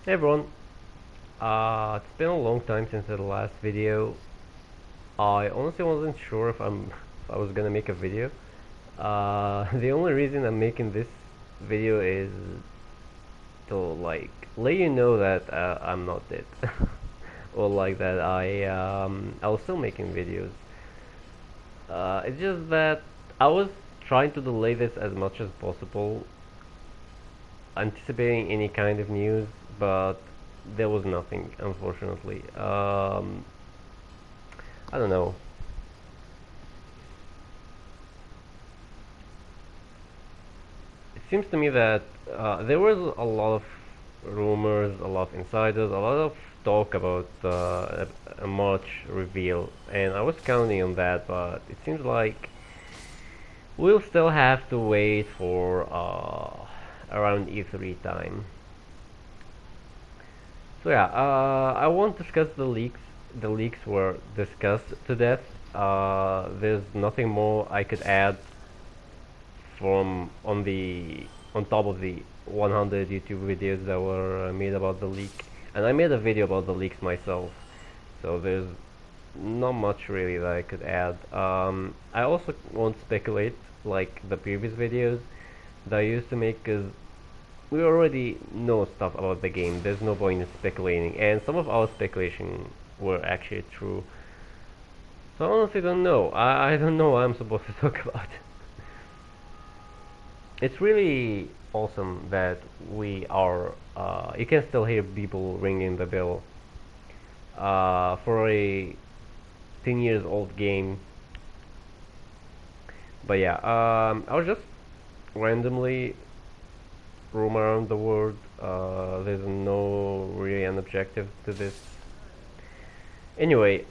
Hey everyone, it's been a long time since the last video. I honestly wasn't sure if I was gonna make a video. The only reason I'm making this video is to like let you know that I'm not dead, or like that I was still making videos. It's just that I was trying to delay this as much as possible, anticipating any kind of news, but there was nothing, unfortunately. I don't know. It seems to me that there was a lot of rumors, a lot of insiders, a lot of talk about a March reveal, and I was counting on that, but it seems like we'll still have to wait for around E3 time. So yeah, I won't discuss the leaks. The leaks were discussed to death. There's nothing more I could add from on top of the 100 YouTube videos that were made about the leak, and I made a video about the leaks myself. So there's not much really that I could add. I also won't speculate like the previous videos that I used to make, because we already know stuff about the game. There's no point in speculating, and some of our speculation were actually true. So I honestly don't know. I don't know what I'm supposed to talk about. It's really awesome that we are. You can still hear people ringing the bell for a 10 years old game. But yeah, I was just randomly roam around the world. There's no really an objective to this. Anyway,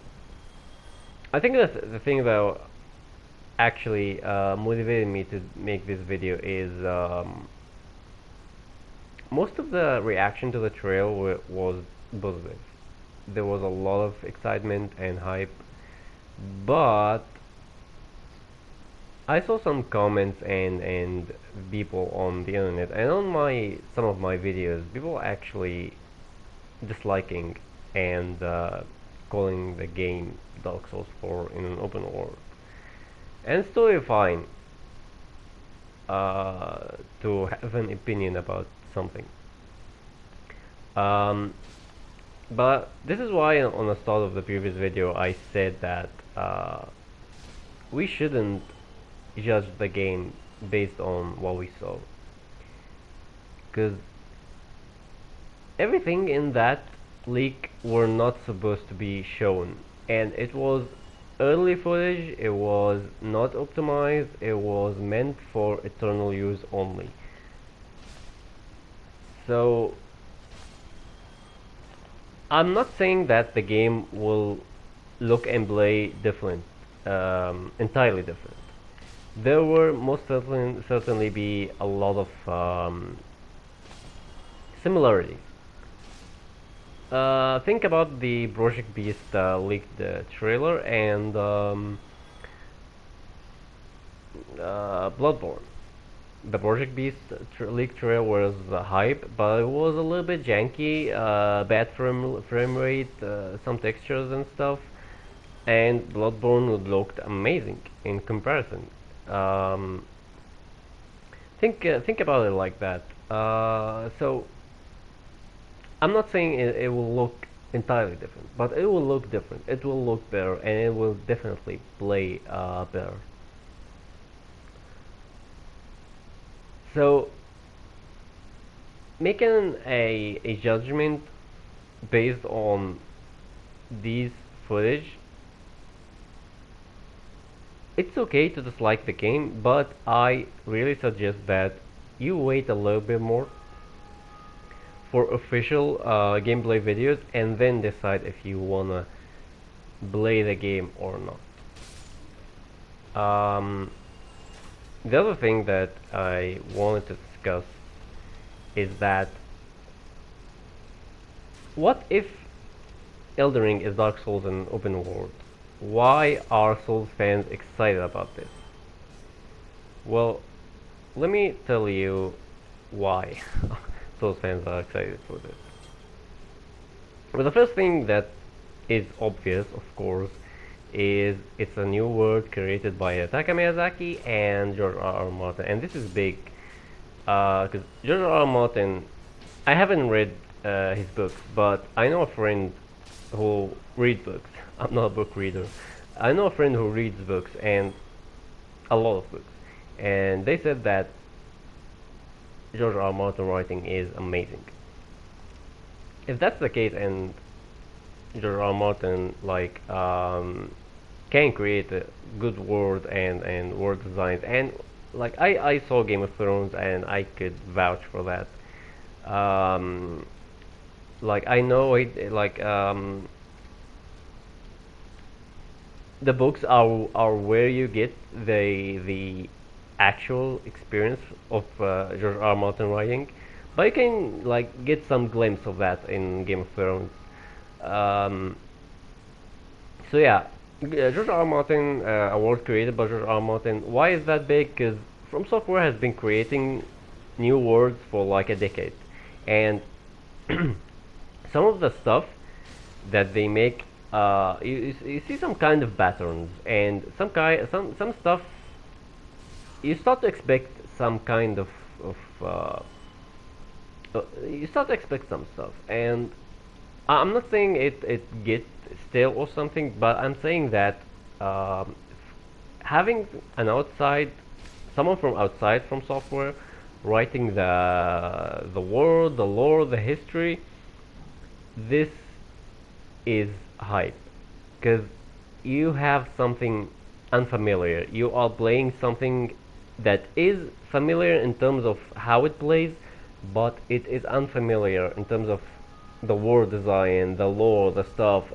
I think that the thing that actually motivated me to make this video is most of the reaction to the trail was positive. There was a lot of excitement and hype, but I saw some comments and people on the internet and on my some of my videos, people actually disliking and calling the game Dark Souls 4 in an open world. And it's totally fine to have an opinion about something. Um, but this is why on the start of the previous video I said that we shouldn't judge the game based on what we saw, because everything in that leak were not supposed to be shown, and it was early footage, it was not optimized, it was meant for eternal use only. So I'm not saying that the game will look and play different, entirely different. There will certainly be a lot of similarities. Think about the Project Beast leaked trailer and Bloodborne. The Project Beast leaked trailer was hype, but it was a little bit janky, bad frame rate, some textures and stuff. And Bloodborne looked amazing in comparison. Um, think about it like that. So I'm not saying it will look entirely different, but it will look different. It will look better, and it will definitely play better. So making a judgment based on these footage, it's okay to dislike the game, but I really suggest that you wait a little bit more for official gameplay videos and then decide if you wanna play the game or not. The other thing that I wanted to discuss is that what if Elden Ring is Dark Souls in open world? Why are Souls fans excited about this? Well, let me tell you why Souls fans are excited for this. But the first thing that is obvious, of course, is it's a new world created by Taka Miyazaki and George R. R. Martin, and this is big because George R. R. Martin, I haven't read his books, but I know a friend who reads books. I'm not a book reader. I know a friend who reads books and a lot of books, and they said that George R. R. Martin writing is amazing. If that's the case, and George R. R. Martin can create a good world and world designs, and like I saw Game of Thrones and I could vouch for that. Um, like I know it the books are where you get the actual experience of George R. R. Martin writing, but you can like get some glimpse of that in Game of Thrones. Um, so yeah, George R. R. Martin, a world created by George R. R. Martin. Why is that big? Because From Software has been creating new worlds for like a decade, and some of the stuff that they make, you see some kind of patterns, and some stuff you start to expect some kind of you start to expect some stuff, and I'm not saying it gets stale or something, but I'm saying that having an outside, someone from outside from software, writing the world, the lore, the history, this is hype, because you have something unfamiliar. You are playing something that is familiar in terms of how it plays, but it is unfamiliar in terms of the world design, the lore, the stuff.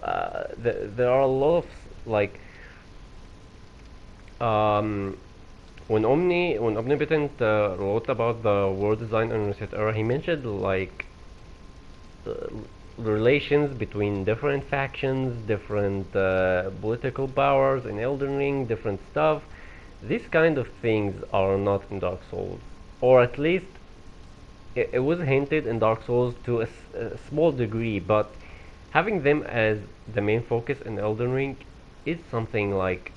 There are a lot of like um, when Omnipotent wrote about the world design in Reset Era, he mentioned like uh, relations between different factions, different political powers in Elden Ring, different stuff. These kind of things are not in Dark Souls, or at least it was hinted in Dark Souls to a small degree, but having them as the main focus in Elden Ring is something like,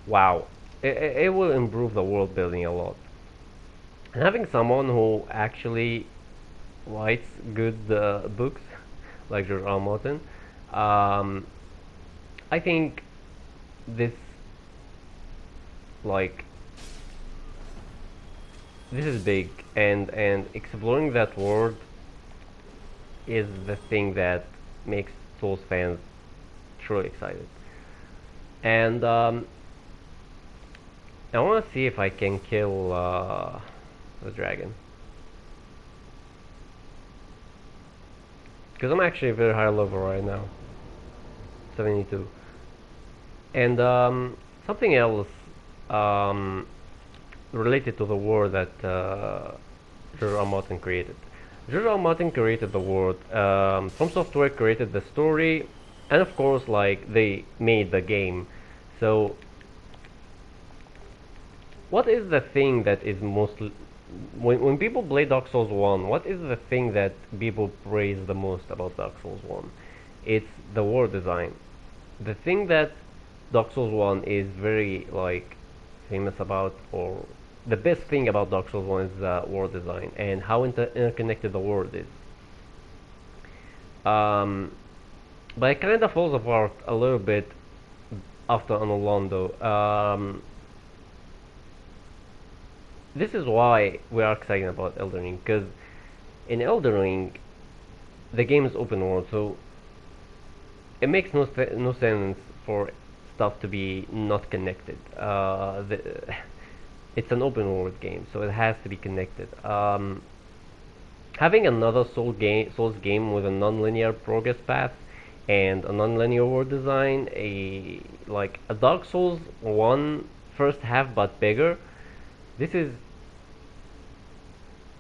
wow, it will improve the world building a lot. And having someone who actually writes good books, like George R. R. Martin, um, I think this like this is big, and exploring that world is the thing that makes Souls fans truly excited. And I want to see if I can kill the dragon, because I'm actually very high level right now, 72. And something else um, related to the world that George R. R. Martin created. George R. R. Martin created the world. From Software created the story, and of course, like they made the game. So, what is the thing that is most when people play Dark Souls 1? What is the thing that people praise the most about Dark Souls 1? It's the world design. The thing that Dark Souls 1 is very like famous about, or the best thing about Dark Souls 1 is world design and how interconnected the world is. Um, but it kind of falls apart a little bit after Anolondo. This is why we are excited about Elden Ring, because in Elden Ring, the game is open world, so it makes no sense for stuff to be not connected. It's an open world game, so it has to be connected. Having another Souls game with a non-linear progress path and a non-linear world design, a Dark Souls 1 first half but bigger. This is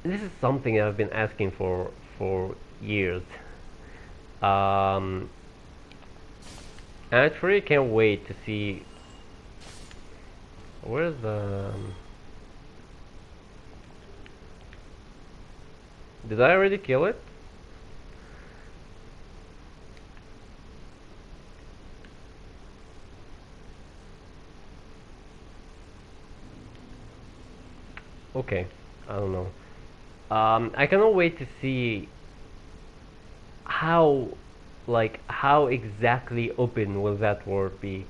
this is something I've been asking for years. Um, and I truly can't wait to see where's the. Did I already kill it? Okay, I don't know. I cannot wait to see how, like, how exactly open will that world be?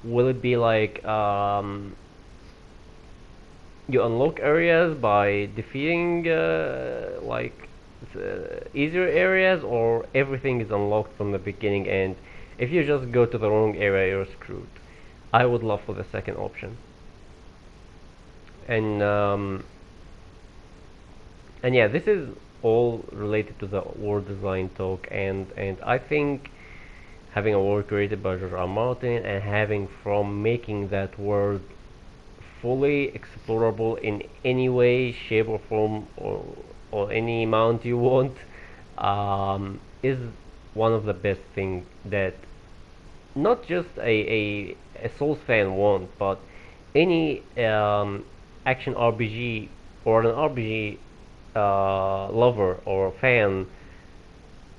Will it be like you unlock areas by defeating easier areas, or everything is unlocked from the beginning, and if you just go to the wrong area, you're screwed? I would love for the second option. And yeah, this is all related to the world design talk, and I think having a world created by George R. R. Martin and having from making that world fully explorable in any way, shape, or form, or any amount you want, is one of the best things that not just a Souls fan want, but any action RPG or an RPG lover or fan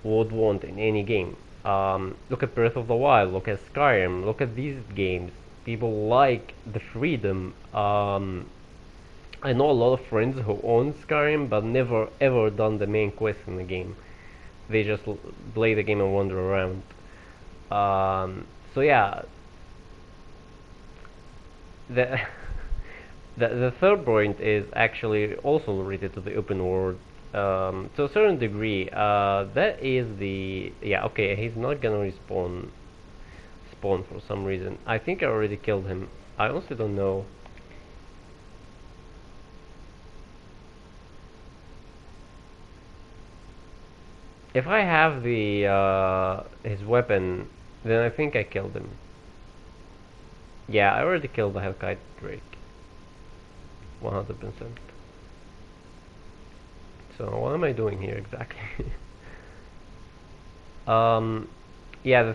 would want in any game. Look at Breath of the Wild, look at Skyrim, look at these games. People like the freedom. I know a lot of friends who own Skyrim but never ever done the main quest in the game. They just play the game and wander around. So yeah, the the third point is actually also related to the open world, to a certain degree. That is the, yeah, okay, he's not gonna spawn for some reason. I think I already killed him. I honestly don't know. If I have the his weapon, then I think I killed him. Yeah, I already killed the Hellkite Drake, 100%. So what am I doing here exactly? um, yeah, the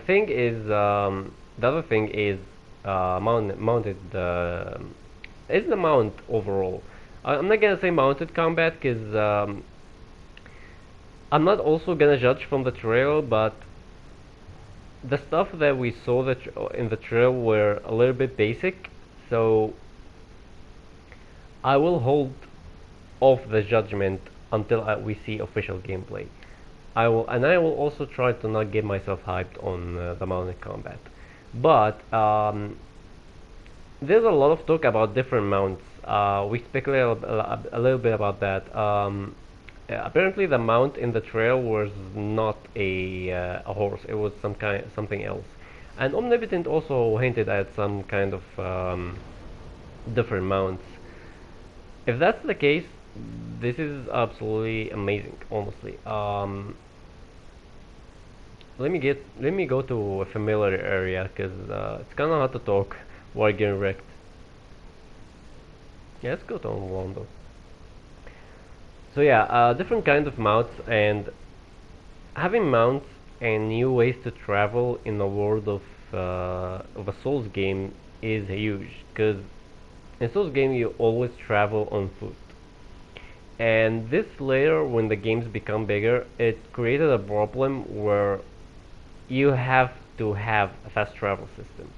other thing is mounted. Is the mount overall? I'm not gonna say mounted combat because I'm not also gonna judge from the trail, but the stuff that we saw in the trail were a little bit basic, so I will hold off the judgment until we see official gameplay. I will also try to not get myself hyped on the mounted combat. But there's a lot of talk about different mounts. We speculated a little bit about that. Apparently, the mount in the trail was not a horse. It was something else. And Omnipotent also hinted at some kind of different mounts. If that's the case, this is absolutely amazing. Honestly, let me go to a familiar area because it's kind of hard to talk while getting wrecked. Yeah, let's go to Orlando. So yeah, different kind of mounts, and having mounts and new ways to travel in the world of a Souls game is huge. Because in Souls game you always travel on foot, and this later when the games become bigger, it created a problem where you have to have a fast travel system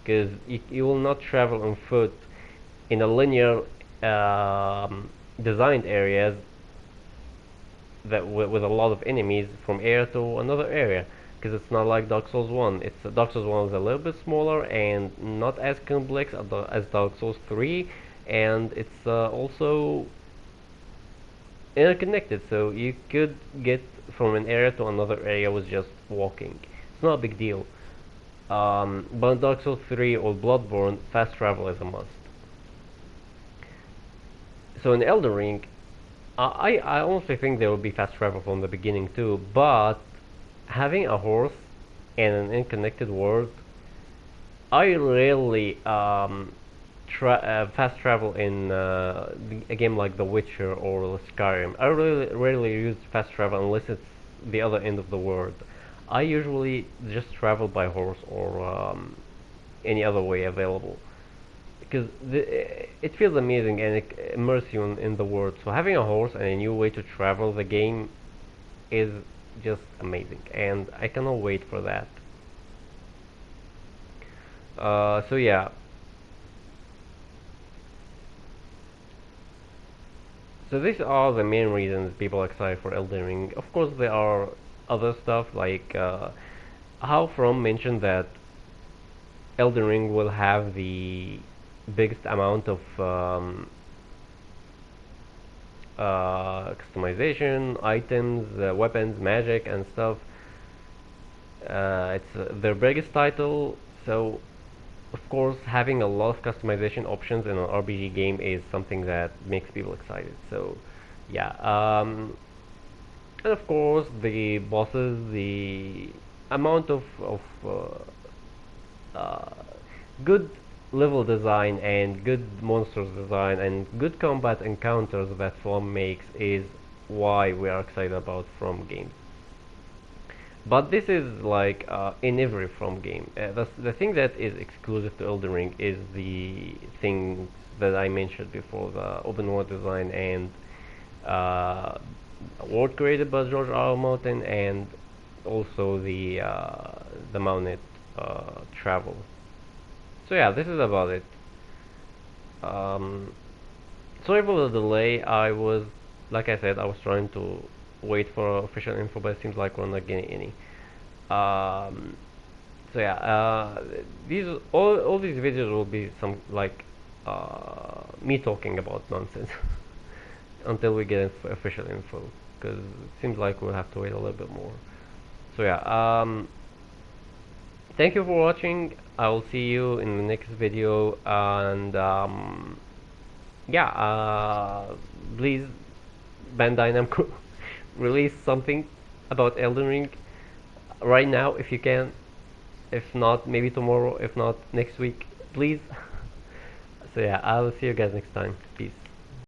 because you will not travel on foot in a linear designed areas that with a lot of enemies from area to another area, because it's not like Dark Souls 1. It's Dark Souls 1 is a little bit smaller and not as complex as Dark Souls 3, and it's also interconnected, so you could get from an area to another area with just walking. It's not a big deal. But in Dark Souls 3 or Bloodborne, fast travel is a must. So in Elden Ring, I honestly think there will be fast travel from the beginning too, but having a horse and an unconnected world, I rarely fast travel in a game like The Witcher or Skyrim. I really rarely use fast travel unless it's the other end of the world. I usually just travel by horse or any other way available because it feels amazing and it immerses you in the world. So having a horse and a new way to travel the game is just amazing, and I cannot wait for that. So yeah, So these are the main reasons people are excited for Elden Ring. Of course, there are other stuff like how From mentioned that Elden Ring will have the biggest amount of customization, items, weapons, magic, and stuff. It's their biggest title, so of course having a lot of customization options in an RPG game is something that makes people excited. So yeah, and of course the bosses, the amount of good level design and good monsters design and good combat encounters that From makes is why we are excited about From games. But this is like in every From game. The thing that is exclusive to Elden Ring is the things that I mentioned before: the open world design and uh, world created by George R. R. Martin, and also the mounted travel. So yeah, this is about it. Um, Sorry for the delay. Like I said, I was trying to wait for official info, but it seems like we're not getting any. Um, so yeah, these all these videos will be some like me talking about nonsense until we get official info, because it seems like we'll have to wait a little bit more. So yeah, thank you for watching. I will see you in the next video, and yeah, please Bandai Namco release something about Elden Ring right now if you can. If not, maybe tomorrow. If not, next week, please. So yeah, I'll see you guys next time. Peace.